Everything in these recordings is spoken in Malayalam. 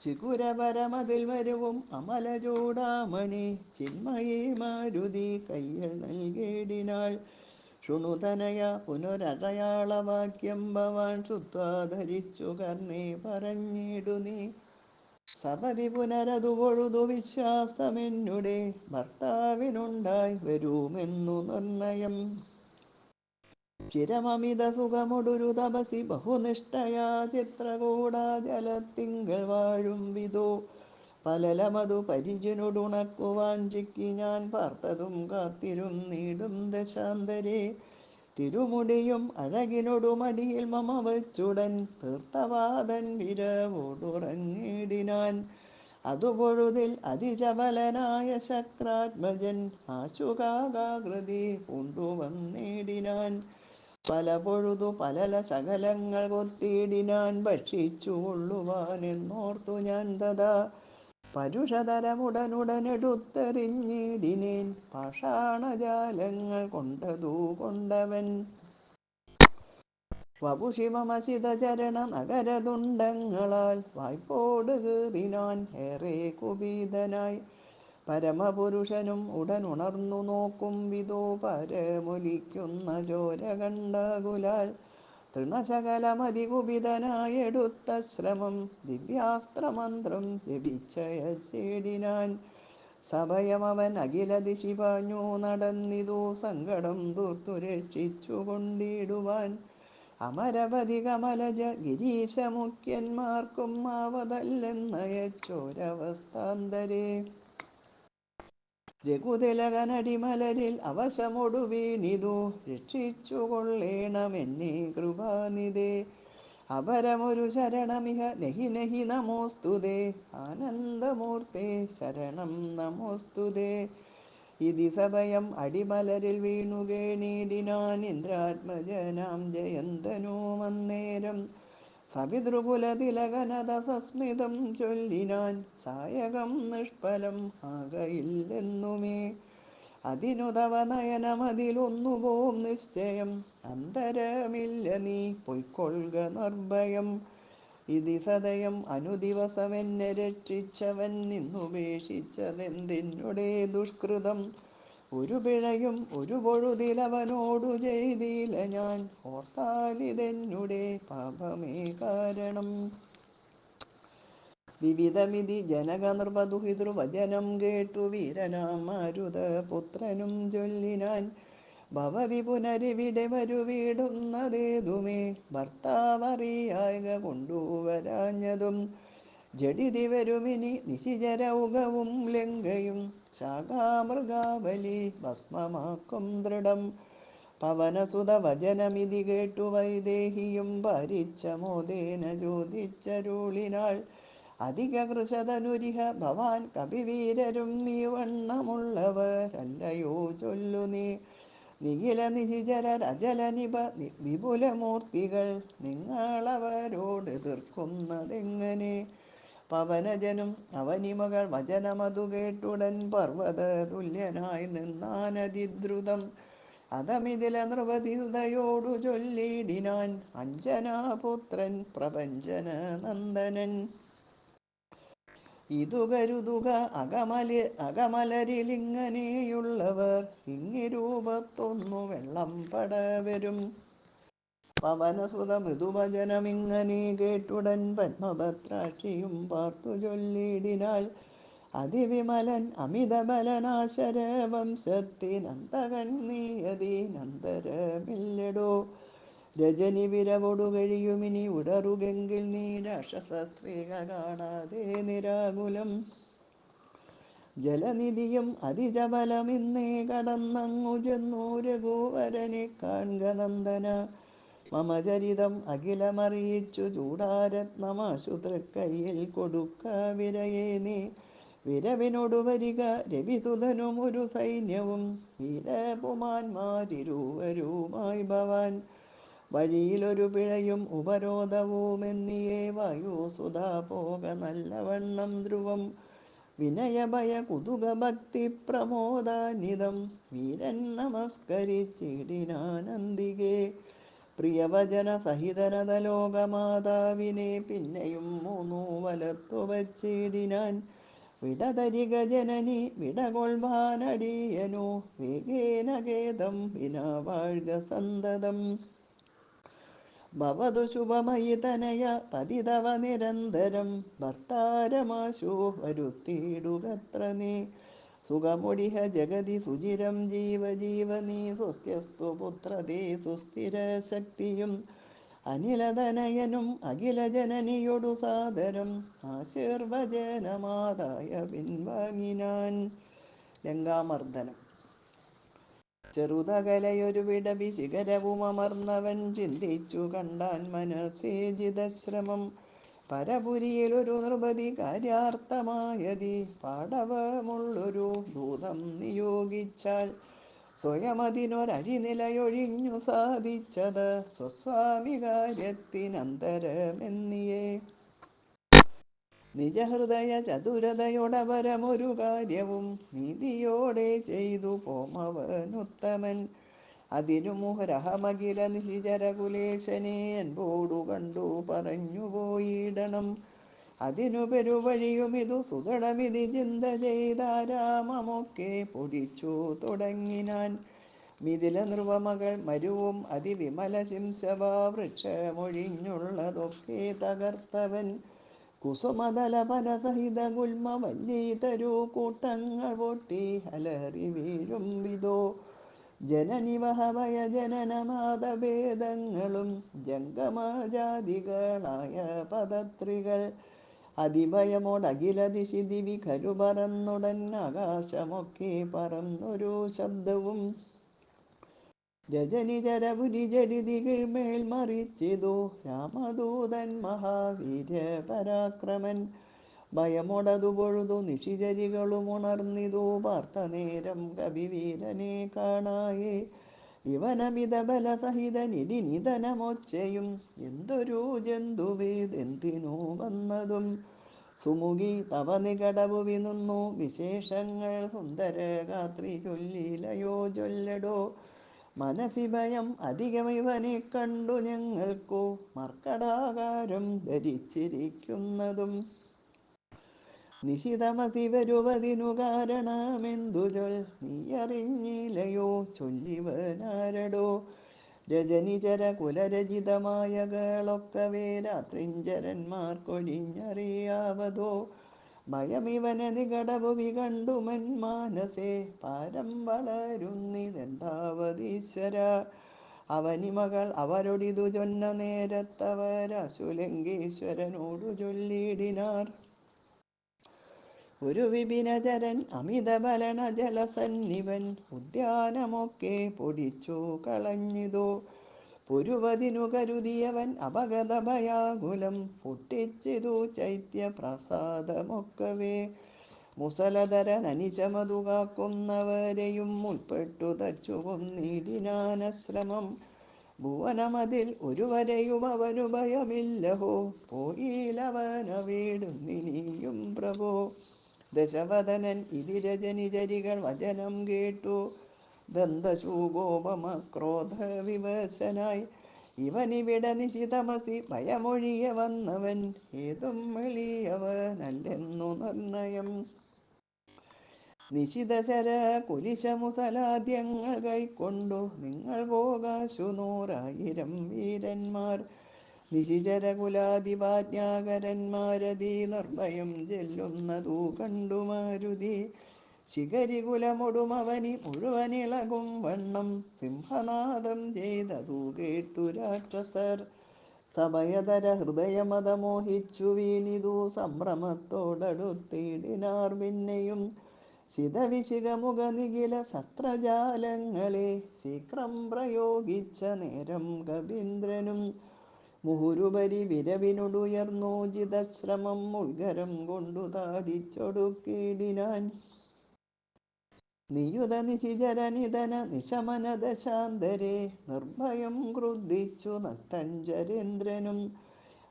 ചികുരപരമതിൽ വരുവും അമലചൂടാമണി ചിന്മയേ മാരുതി കയ്യിൽ നൽകിയിടിനാൾ. ശൃണുതനയ പുനരടയാളവാക്യം ഭവാൻ ശ്രുത്വാ ധരിച്ചു കർണേ പറഞ്ഞിടു നീ. സപതി പുനരതു പൊഴുതു വിശ്വാസമെന്നുടെ ഭർത്താവിനുണ്ടായി വരുമെന്നു നിർണയം. ചിരമമിത സുഖമൊടൊരു തപസി ബഹുനിഷ്ഠയാ ചിത്രകൂടാ ജലത്തിങ്കൽ വാഴും വിധോ. പലലമതു പരിചിനൊടുണക്കുവാൻ ചിക്കി ഞാൻ പാർത്തതും കാത്തിരുന്നീടും ദശാന്തരെ. തിരുമുടിയും അഴകിനൊടു മടിയിൽ മമ വച്ചുടൻ തീർത്ഥവാദൻ വിരവോടുറങ്ങിടിനാൻ. അതുപൊഴുതിൽ അതിചപലനായ ശക്രാത്മജൻ ആശുകാകൃതി പൂണ്ടുവന്നിടിനാൻ. പല പൊഴുതു പലല ശകലങ്ങൾ കൊത്തിയിടിനാൻ ഭക്ഷിച്ചു കൊള്ളുവാനെന്നോർത്തു ഞാൻ തഥാ. പരുഷതരമുടനുടനെടുത്തെറിഞ്ഞിടിനേൻ പാഷാണജാലങ്ങൾ കൊണ്ടതു കൊണ്ടവൻ. വപുഷിമമസിതചരണ നഗരതുണ്ടങ്ങളാൽ വായ്പോട് കീറിനാൻ ഏറെ കുപീതനായി. പരമപുരുഷനും ഉടനുണർന്നു നോക്കും വിധോ പരമൊലിക്കുന്ന ചോര കണ്ടാകുലാൽ. തൃണശകലമതികുപിതനായെടുത്ത ശ്രമം ദിവ്യാസ്ത്രമന്ത്രം ജപിച്ചയച്ചിടിനാൻ. സഭയമവൻ അഖില ദിശി പാഞ്ഞു നടന്നിതു സങ്കടം തൂർത്തു രക്ഷിച്ചു കൊണ്ടിടുവാൻ. അമരവധി കമലജ ഗിരീശമുഖ്യന്മാർക്കും ആവതല്ലെന്നയച്ചോരവസ്ഥാന്തരേ. രഘുതിലകനടിമലരിൽ അവശമൊടു വീണിതു രക്ഷിച്ചു കൊള്ളേണമെന്നെ കൃപാനിധേ. അപരമൊരു ശരണമിഹ നഹി നഹി നമോസ്തുതേ ആനന്ദമൂർത്തേ ശരണം നമോസ്തുതേ. ഇതി സഭയം അടിമലരിൽ വീണു കേണിടിനാൻ ഇന്ദ്രാത്മജനാം ജയന്തനുമന്നേരം. സപിതൃകുലതിലകനത സസ്മിതം ചൊല്ലിനാൻ സായകം നിഷ്ഫലം ആകയില്ലെന്നുമേ. അതിനു തവ നയനമതിലൊന്നുപോം നിശ്ചയം അന്തരമില്ല നീ പൊയ്ക്കൊള്ളുക നിർഭയം. ഇതി സദയം അനുദിവസമെന്നെ രക്ഷിച്ചവൻ നിന്നുപേക്ഷിച്ചതെന്തിനുടെ ദുഷ്കൃതം. ഒരു പിഴയും ഒരു പൊഴുതിലവനോടു ചെയ്തില്ല ഞാൻ ഓർത്താലിതെന്നുടെ പാപമേ കാരണം. വിവിധമിതി ജനകനൃപദുഹിതൃവചനം കേട്ടു വീരനാം മാരുതപുത്രനും ചൊല്ലിനാൻ. ഭവതി പുനരിവിടെ വരുവിടുന്നതേതുമേ ഭർത്താവറിയായ്ക കൊണ്ടുവരാഞ്ഞതും. ജഡിതി വരുമിനി നിശിചരൗകവും ലങ്കയും ശാഖാമൃഗാവലി ഭസ്മമാക്കും ദൃഢം. പവനസുത വചനമിതി കേട്ടു വൈദേഹിയും ഭാരിച്ച മോദേന ചോദിച്ചരുളിനാൾ. അധിക കൃശതനുരിഹ ഭവാൻ കപിവീരരും ഈ വണ്ണമുള്ളവരല്ലയോ ചൊല്ലു നീ. നിഖില നിശിചരരചല നിപ വിപുലമൂർത്തികൾ നിങ്ങളവരോട് എതിർക്കുന്നതെങ്ങനെ. പവനജനും അവനിമകൾ വചനമതു കേട്ടുടൻ പർവ്വത തുല്യനായി നിന്നാനതിദ്രുതം. അതമിതില നൃപതിസുതയോടു ചൊല്ലിടിനാൻ അഞ്ജനാപുത്രൻ പ്രപഞ്ചന നന്ദനൻ. ഇതു കരുതുക അകമലരിലിങ്ങനെയുള്ളവർ ഇങ്ങിരൂപത്തൊന്നു വെള്ളം പടവരും. പവനസുത മൃദുവചനമിങ്ങനെ കേട്ടുടൻ പത്മഭദ്രാക്ഷിയും പാർത്തു ചൊല്ലിടിനാൾ. അതിവിമലൻ അമിതബലനാശരവംശത്തിനന്തകൻ നീയതിനന്തരമില്ലടോ. രജനി വിരവൊടു കഴിയുമിനി ഉടറുകെങ്കിൽ നീ രാക്ഷസസ്ത്രീക കാണാതെ നിരാകുലം. ജലനിധിയും അതിജബലമിന്നേ കടന്നങ്ങു ചെന്നു രഘുവരനെ കാൺക നന്ദന. മമ ചരിതം അഖിലമറിയിച്ചു ചൂടാരത്നമാശു തൃക്കയ്യിൽ കൊടുക്ക വിരയേ നീ. വിരവിനൊടു വരിക രവിസുതനും ഒരു സൈന്യവും വീരപുമാന്മാരിരുവരുമായി ഭവാൻ. വഴിയിലൊരു പിഴയും ഉപരോധവുമെന്നിയേ വായുസുത പോക നല്ലവണ്ണം ധ്രുവം. വിനയഭയ കുതുക ഭക്തി പ്രമോദാനിതം വീരൻ നമസ്കരിച്ചിടിനാനന്ദികേ. പ്രിയവചന സഹിതനതലോകമാതാവിനെ പിന്നെയും മൂന്നു വലത്തു വച്ചിടിനാൻ. വിടതരിക ജനനി വിടകൊൾവാനടിയനു വേഗേന ഖേദം വിനാ വാഴ്ക സന്തതം. ഭവതു ശുഭമയി തനയ പതിതവ നിരന്തരം ഭർത്താരമാശു വരുത്തിയിടുകത്ര നീ. സുഖമൊടിഹ ജഗതി സുചിരം ജീവജീവനീ സ്വസ്ത്യസ്തു പുത്രതേ സുസ്ഥിര ശക്തിയും. അനിലതനയനും അഖില ജനനിയൊടു സാദരം ആശീർവചനമാതായ പിൻവാങ്ങിനാൻ. ലങ്കാമർദ്ദനം. ചെറുതകലയൊരു വിടവി ശിഖരവും അമർന്നവൻ ചിന്തിച്ചു കണ്ടാൻ മനസ്സേ ജിതശ്രമം. പരപുരിയിലൊരു നൃപതി കാര്യാർത്ഥമായതി പാടവമുള്ളൊരു ദൂതം നിയോഗിച്ചാൽ. സ്വയമതിനൊരഴിനിലയൊഴിഞ്ഞു സാധിച്ചത് സ്വസ്വാമി കാര്യത്തിനന്തരമെന്നിയേ. നിജഹൃദയ ചതുരതയൊടപരമൊരു കാര്യവും നീതിയോടെ ചെയ്തു പോമവനുത്തമൻ. അതിനു മുഹുരഹമഖില നിശിചരകുലേശനെ അൻപോടു കണ്ടു പറഞ്ഞു പോയിടണം. അതിനു പെരുവഴിയുമിതു സുദൃഢമിതി ചിന്ത ചെയ്താരാമമൊക്കെ പൊടിച്ചു തുടങ്ങിനാൻ. മിഥില നൃപമകൾ മരുവും അതിവിമല ശിംശവാ വൃക്ഷമൊഴിഞ്ഞുള്ളതൊക്കെ തകർത്തവൻ. കുസുമതല ഫലസഹിത ഗുൽമ വല്ലീതരു കൂട്ടങ്ങൾ പൊട്ടി അലറി വീഴും വിധോ. ജനനിവഹഭയ ജനനനാദഭേദങ്ങളും ജംഗമജാതികളായ പദത്രികൾ. അതിഭയമോടഖില ദിശി ദിവി ഖരു പറന്നുടൻ ആകാശമൊക്കെ പറന്നൊരു ശബ്ദവും. രജനിചരപുരി ജഡിതി കീഴ്മേൽ മറിച്ചിതു രാമദൂതൻ മഹാവീര്യ പരാക്രമൻ. ഭയമൊടതു പൊഴുതു നിശിചരികളും ഉണർന്നിതു പാർത്ത നേരം കവിവീരനെ കാണായെ. ഇവനമിത ബലസഹിതനിധി നിധനമൊച്ചയും എന്തൊരു ജന്തുവേതെന്തിനു വന്നതും. സുമുഖി തവ നികടഭുവി നിന്നു വിശേഷങ്ങൾ സുന്ദരഗാത്രി ചൊല്ലിലയോ ചൊല്ലടോ. മനസി ഭയം അധികമിവനെ കണ്ടു ഞങ്ങൾക്കു മർക്കടാകാരം ധരിച്ചിരിക്കുന്നതും. നിശിതമതി വരുവതിനു കാരണമെന്തു ചൊൽ നീയറിഞ്ഞിലയോ ചൊല്ലിവനാരടോ. രജനിചര കുലരചിതമായകളൊക്കവേ രാത്രിഞ്ചരന്മാർക്കൊഴിഞ്ഞറിയാവതോ. ഭയമിവനെ നികടഭുവി കണ്ടുമൻ മാനസേ പാരം വളരുന്നിതെന്താവതീശ്വര. അവനിമകൾ അവരൊടിതു ചൊന്ന നേരത്തവരാശുലങ്കേശ്വരനോടു ചൊല്ലിടിനാർ. ഒരു വിപിനചരൻ അമിതബലന ജലസന്നിവൻ ഉദ്യാനമൊക്കെ പൊടിച്ചു കളഞ്ഞിതോ. പൊരുവതിനു കരുതിയവൻ അപഗതഭയാകുലം പൊട്ടിച്ചിതു ചൈത്യപ്രാസാദമൊക്കവേ. മുസലധരനനിശമതു കാക്കുന്നവരെയും ഉൾപ്പെട്ടു തച്ചു കൊന്നിടിനാനശ്രമം. ഭുവനമതിൽ ഒരുവരെയും അവനു ഭയമില്ലഹോ പോയിലവനവിടുന്നിനിയും പ്രഭോ. ദശവദനൻ ഇതി രജനിചരികൾ വചനം കേട്ടു ദന്തശൂകോപമക്രോധവിവശനായി. ഇവനിവിടെ നിശിതമസി ഭയമൊഴിയ വന്നവൻ ഏതും എളിയവനല്ലെന്നു നിർണയം. നിശിതശര കുലിശമുസലാദ്യങ്ങൾ കൈക്കൊണ്ടു നിങ്ങൾ പോകാശു 100,000 വീരന്മാർ. നിശിചരകുലാധിപാജ്ഞാകരന്മാരതി നിർഭയം ചെല്ലുന്നതു കണ്ടു മാരുതി. ശിഖരികുലമൊടും അവനി മുഴുവനിളകും വണ്ണം സിംഹനാദം ചെയ്തതു കേട്ടു രാക്ഷസർ. സഭയധര ഹൃദയമതമോഹിച്ചു വീണിതു സംഭ്രമത്തോടടുത്തിടിനാർ പിന്നെയും. ശിതവിശിഖമുഖ നിഖില ശസ്ത്രജാലങ്ങളെ ശീഘ്രം പ്രയോഗിച്ച നേരം കവീന്ദ്രനും. മുഹുരുപരി വിരവിനൊടുയർന്നു ജിതശ്രമം ഉൾഗരം കൊണ്ടു താടിച്ചൊടുക്കിടിനാൻ. നിയുത നിശിചരനിധന നിശമന ദശാന്തരെ നിർഭയം ക്രുദ്ധിച്ചു നക്തഞ്ചരേന്ദ്രനും.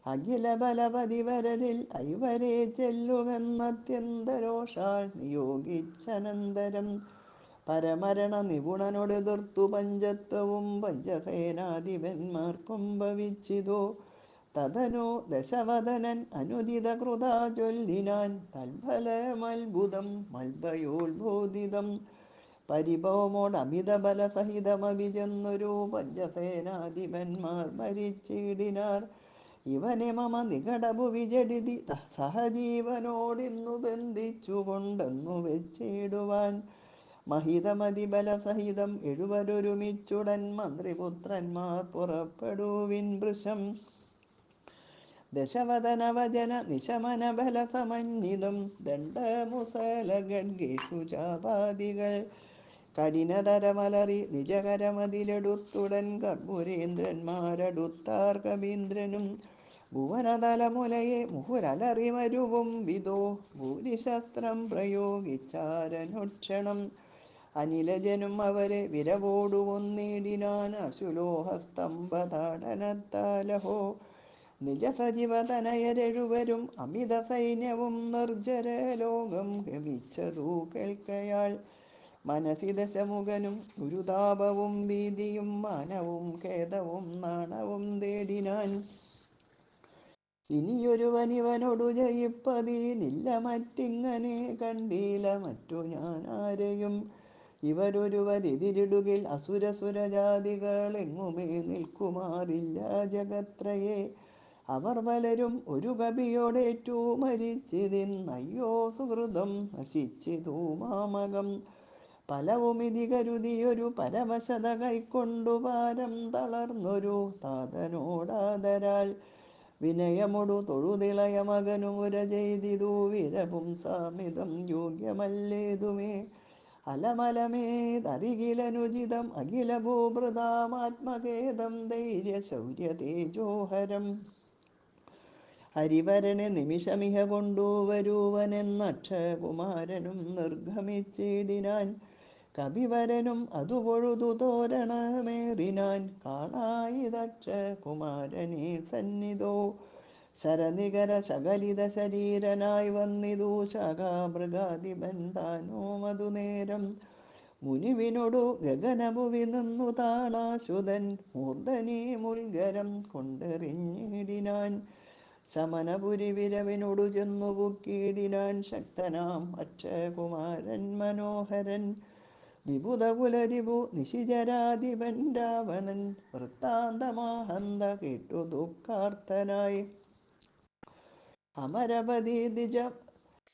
അഖില ബലപതിവരരിൽ ഐവരെ ചെല്ലുമെന്നത്യന്തരോഷാൽ നിയോഗിച്ചനന്തരം പരമരണ നിപുണനോടെതിർത്തു പഞ്ചത്വവും പഞ്ചസേനാധിപന്മാർക്കും ഭവിച്ചിതോ. തതനു ദശവദനൻ അനുദിത കൃതാ ചൊല്ലിനാൻ തൽഫലമത്ഭുതം മൽഭയോത്ബോധിതം. പരിഭവമോടമിത ബലസഹിതമഭിചെന്നൊരു പഞ്ചസേനാധിപന്മാർ മരിച്ചിടിനാർ. ഇവനെ മമ നികടഭുവി ജഡിതി സഹജീവനോടിന്നു ബന്ധിച്ചു കൊണ്ടെന്നു വെച്ചിടുവാൻ. മഹിതമതിബലസഹിതം എഴുവരൊരുമിച്ചുടൻ മന്ത്രിപുത്രന്മാർ പുറപ്പെടുവിൻ വൃഷം. ദശവദനവചന നിശമന ബലസമന്വിതം ദണ്ഡമുസലഗഡ്ഗേഷു ചാപാദികൾ കഠിനതരമലറി നിജകരമതിലെടുത്തുടൻ കർപ്പുരേന്ദ്രന്മാരടുത്താർ കവീന്ദ്രനും. ഭുവനതലമുലയെ മുഹുരലറി മരുവും വിധോ ഭൂരിശസ്ത്രം പ്രയോഗിച്ചാരനുക്ഷണം. അനിലജനും അവരെ വിരവോടു കൊന്നിടിനാൻ അശുലോഹസ്തംഭതാടനത്താലഹോ. നിജസജീവതനയരെഴുവരും അമിത സൈന്യവും നിർജ്ജരലോകം ഗമിച്ചതു കേൾക്കയാൾ. മനസി ദശമുഖനും ഗുരുതാപവും ഭീതിയും മാനവും ഖേദവും നാണവും തേടിനാൻ. ഇനിയൊരുവനിവനോടു ജയിപ്പതിനില്ല മറ്റിങ്ങനെ കണ്ടീല മറ്റു ഞാൻ ആരെയും. ഇവരൊരുവരെതിരിടുകിൽ അസുരസുരജാതികളെങ്ങുമേ നിൽക്കുമാറില്ല ജഗത്രയേ. അവർ പലരും ഒരു കപിയോടേറ്റു മരിച്ചിതിന്നയ്യോ സുഹൃതം നശിച്ചിതു മാമകം. ഫലവുമിതി കരുതിയൊരു പരവശത കൈക്കൊണ്ടു പാരം തളർന്നൊരു താതനോടാദരാൽ വിനയമൊടു തൊഴുതിളയ മകനു മുര ചെയ്തിതു വിരപും സാമിതം യോഗ്യമല്ലേതുമേ. അലമലമേതറികിലനുചിതം അഖില ഭൂഭൃതാമാത്മഖേദം ധൈര്യശൗര്യ തേജോഹരം. ഹരിവരനെ നിമിഷമിഹ കൊണ്ടുവരുവനെന്നക്ഷകുമാരനും നിർഗമിച്ചിടിനാൻ. കപിവരനും അതു പൊഴുതു തോരണമേറിനാൻ കാണായിതക്ഷകുമാരനെ സന്നിധോ. ശരനികര ശകലിത ശരീരനായി വന്നിതു ശാഖാമൃഗാധിപൻ താനോ മധുനേരം. മുനിവിനൊടു ഗഗനഭുവി നിന്നു താണാശുതൻ മൂർധനി മുൽഗരം കൊണ്ടെറിഞ്ഞിടിനാൻ. ശമനപുരി വിരവിനൊടു ചെന്നു പുക്കിടിനാൻ ശക്തനാം അക്ഷകുമാരൻ മനോഹരൻ. വിബുധകുലരിപു നിശിചരാധിപൻ രാവണൻ വൃത്താന്തമാഹന്ത കേട്ടു ദുഃഖാർത്തനായി.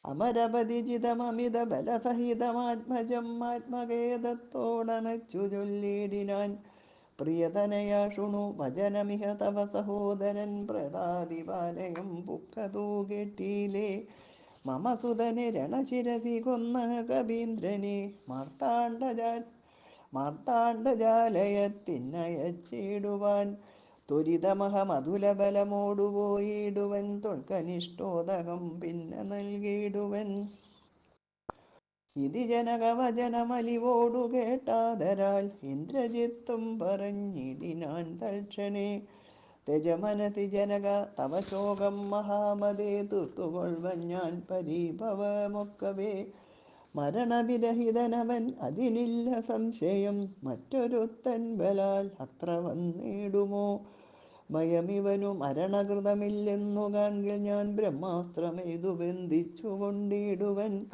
അമരപതിജിതമമിത ബലസഹിതമാത്മജം ആത്മഖേദത്തോടണച്ചു ചൊല്ലിടിനാൻ. പ്രിയതനയ ശൃണു വചനമിഹ തവ സഹോദരൻ പ്രതാതിപാലയം പുക്കതു കേട്ടീലേ. മമ സുതനെ രണശിരസി കൊന്ന കവീന്ദ്രനെ മാർത്താണ്ഡജാലയത്തിനയച്ചിടുവാൻ. ത്വരിതമഹമതുലബലമോടു പോയിടുവൻ തൊൽക്കനിഷ്ടോദകം പിന്നെ നൽകിയിടുവൻ. ഇതി ജനകവചനമലിവോടു കേട്ടാദരാൽ ഇന്ദ്രജിത്തും പറഞ്ഞിടിനാൻ തൽക്ഷണേ. തെജമനസി ജനക തവ ശോകം മഹാമതേ തീർത്തുകൊള്ളുവൻ ഞാൻ പരിഭവമൊക്കവേ. മരണവിരഹിതനവൻ അതിനില്ല സംശയം മറ്റൊരുത്തൻ ബലാൽ അത്ര വന്നിടുമോ. ഭയമിവനു മരണകൃതമില്ലെന്നു കാൺകിൽ ഞാൻ ബ്രഹ്മാസ്ത്രമെയ്തു ബന്ധിച്ചു കൊണ്ടിടുവൻ.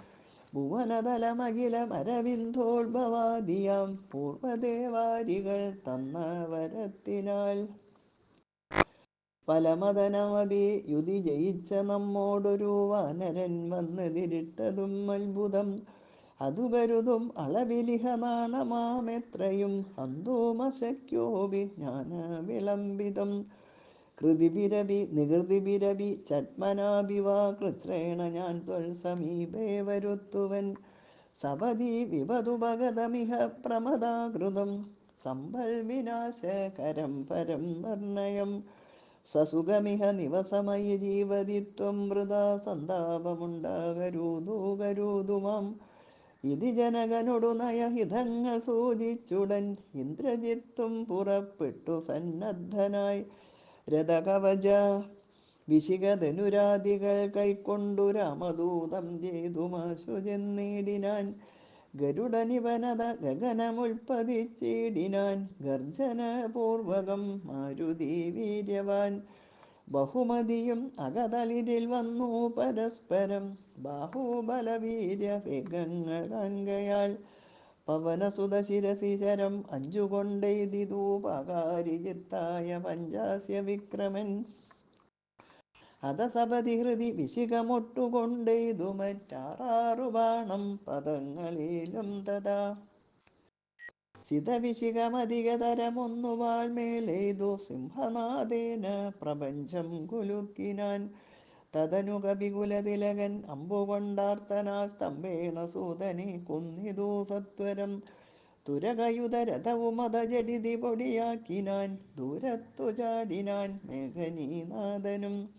ഭുവനതലമഖിലമരവിന്ദോത്ഭവാദിയാം പൂർവദേവാരികൾ തന്ന വരത്തിനാൽ. ഫലമദനമഭിയുതി ജയിച്ച നമ്മോടൊരു വാനരൻ വന്നെതിരിട്ടതും അത്ഭുതം. അതു കരുതും അളവിലിഹ നാണമാമെത്രയും ഹന്തോമശക്യോപി ജ്ഞാനവിളംബിതം. കൃതിഭിരഭി നികൃതിഭിരഭി ചത്മനാഭിവാ കൃച്ഛ്രേണ ഞാൻ ത്വൽസമീപേ വരുത്തുവൻ. സപദി വിപതുപഗതമിഹ പ്രമദാകൃതം സമ്പൽ വിനാശകരം പരം നിർണയം. സസുഖമിഹ നിവസമയി ജീവതിത്വം വൃഥാ സന്താപമുണ്ടാകരുതുമാം. ഇതി ജനകനൊടു നയഹിതങ്ങൾ സൂചിച്ചുടൻ ഇന്ദ്രജിത്തും പുറപ്പെട്ടു സന്നദ്ധനായി. രഥകവച വിശിഖധനുരാദികൾ കൈക്കൊണ്ടു രാമദൂതം ചെയ്തുമാശു ചെന്നിടിനാൻ. ഗരുഡനിവനത ഗഗനമുൽപ്പതിച്ചിടിനാൻ ഗർജനപൂർവകം മാരുതി വീര്യവാൻ. ബഹുമതിയും അകതളിരിൽ വന്നു പരസ്പരം ബാഹുബലവീര്യ വേഗങ്ങളാൻകയാൽ. പവനസുത ശിരസിചരം അഞ്ചുകൊണ്ടെയ്തിതൂപകാരിചിത്തായ പഞ്ചാസ്യ വിക്രമൻ. അധസപതി ഹൃദി വിശിഖമൊട്ടുകൊണ്ടെയ്തു മറ്റാറാറു ബാണം പദങ്ങളിലും തഥാ. സിതവിശിഖമധികതരമൊന്നു വാൾമേലെയ്തു സിംഹനാദേന പ്രപഞ്ചം കുലുക്കിനാൻ. തദനു കപികുലതിലകൻ അമ്പുകൊണ്ടാർത്തനാൽ സ്തംഭേണ സൂതനെ കൊന്നിതു സത്വരം. തുരകയുധരഥവുമത ജഡിതി പൊടിയാക്കിനാൻ ദൂരത്തു ചാടിനാൻ മേഘനീനാഥനും.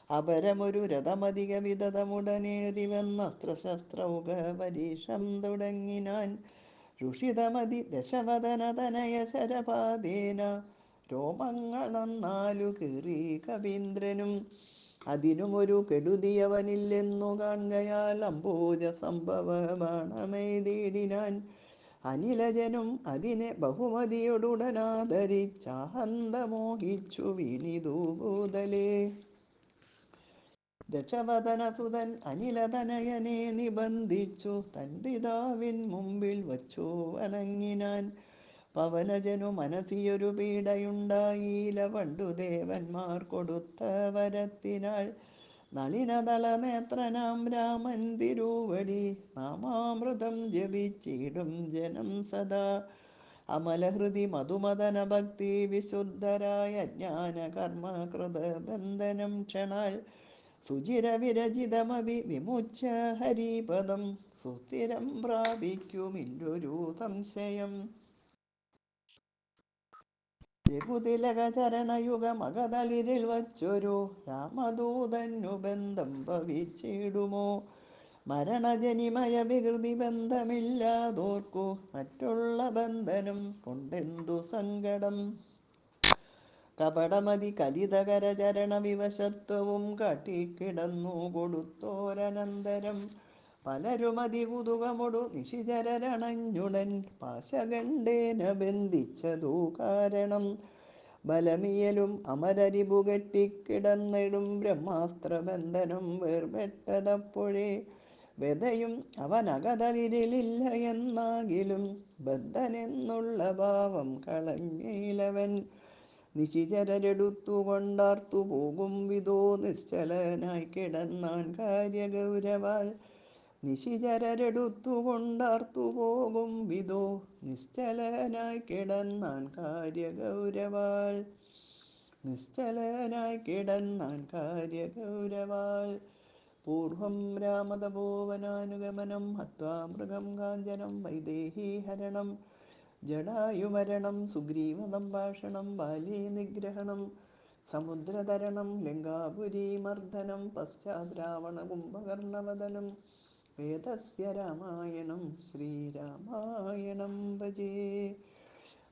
അപരമൊരു രഥമധിക വിദതമുടനേറി വന്നസ്ത്രശസ്ത്രൗഘ പരീക്ഷം തുടങ്ങിനാൻ. രുഷിതമതി ദശവദനതനയ ശരപാതേന രോമങ്ങൾ നന്നാലു കീറി കവീന്ദ്രനും. അതിനുമൊരു കെടുതിയവനില്ലെന്നു കാൺകയാൽ അംബോജ സംഭവ ബാണമെയ്തിടിനാൻ. അനിലജനും അതിനെ ബഹുമതിയൊടുടനാദരിച്ചാഹന്ത മോഹിച്ചു വീണിതു ഭൂതലേ. ദശവദനസുതൻ അനിലതനയനെ നിബന്ധിച്ചു തൻ പിതാവിൻ മുമ്പിൽ വച്ചു വണങ്ങിനാൻ. പവനജനു മനസ്സിയൊരു പീഡയുണ്ടായീല പണ്ടു ദേവന്മാർ കൊടുത്ത വരത്തിനാൽ. നളിനദളനേത്രനാം രാമൻ തിരുവടി നാമാമൃതം ജപിച്ചിടും ജനം സദാ. അമലഹൃദി മധുമദന ഭക്തി വിശുദ്ധരായ ജ്ഞാന കർമ്മ കൃതബന്ധനം ക്ഷണാൽ. സുചിരവിരചിതമഭി വിമുച്യ ഹരിപദം സുസ്ഥിരം പ്രാപിക്കുമില്ലൊരു സംശയം. രഘുതിലകചരണയുഗമകതളിരിൽ വച്ചൊരു രാമദൂതനു ബന്ധം ഭവിച്ചിടുമോ. മരണജനിമയ വികൃതി ബന്ധമില്ലാതോർക്കു മറ്റുള്ള ബന്ധനം കൊണ്ടെന്തു സങ്കടം. കപടമതി കലിതകരചരണ വിവശത്വവും കാട്ടിക്കിടന്നു കൊടുത്തോരനന്തരം. പലരുമതി കുതുകമൊടു നിശിചരരണഞ്ഞുടൻ പാശഖണ്ഡേന ബന്ധിച്ചതു കാരണം. ബലമിയലും അമരരിപു കെട്ടിക്കിടന്നിടും ബ്രഹ്മാസ്ത്രബന്ധനം വേർപെട്ടതപ്പോഴേ. വ്യതയും അവനകതളിരിലില്ല എന്നാകിലും ബദ്ധനെന്നുള്ള ഭാവം കളഞ്ഞിലവൻ. നിശിചരരെടുത്തുകൊണ്ടാർത്തു പോകും വിധോ നിശ്ചലനായി കിടന്നാൻ കാര്യഗൗരവാൽ. നിശിചരരെടുത്തുകൊണ്ടാർത്തു പോകും വിധോ നിശ്ചലനായി കിടന്നാൻ കാര്യഗൗരവാൽ. നിശ്ചലനായി കിടന്നാൻ കാര്യഗൗരവാൽ. പൂർവം രാമതപോവനാനുഗമനം ഹത്വാ മൃഗം കാഞ്ചനം വൈദേഹീഹരണം. ജടായുമരണം സുഗ്രീവസംഭാഷണം ബാലീ നിഗ്രഹണം. സമുദ്രതരണം ലങ്കാപുരീമർദ്ദനം പശ്ചാത് രാവണകുംഭകർണവദനം. വേദസ്യ രാമായണം ശ്രീരാമായണം ഭജേ.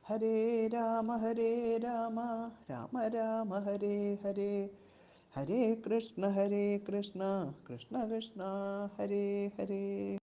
ഹരേ രാമ രാമ രാമ ഹരേ ഹരേ. ഹരേ കൃഷ്ണ കൃഷ്ണ കൃഷ്ണ കൃഷ്ണ ഹരേ ഹരേ.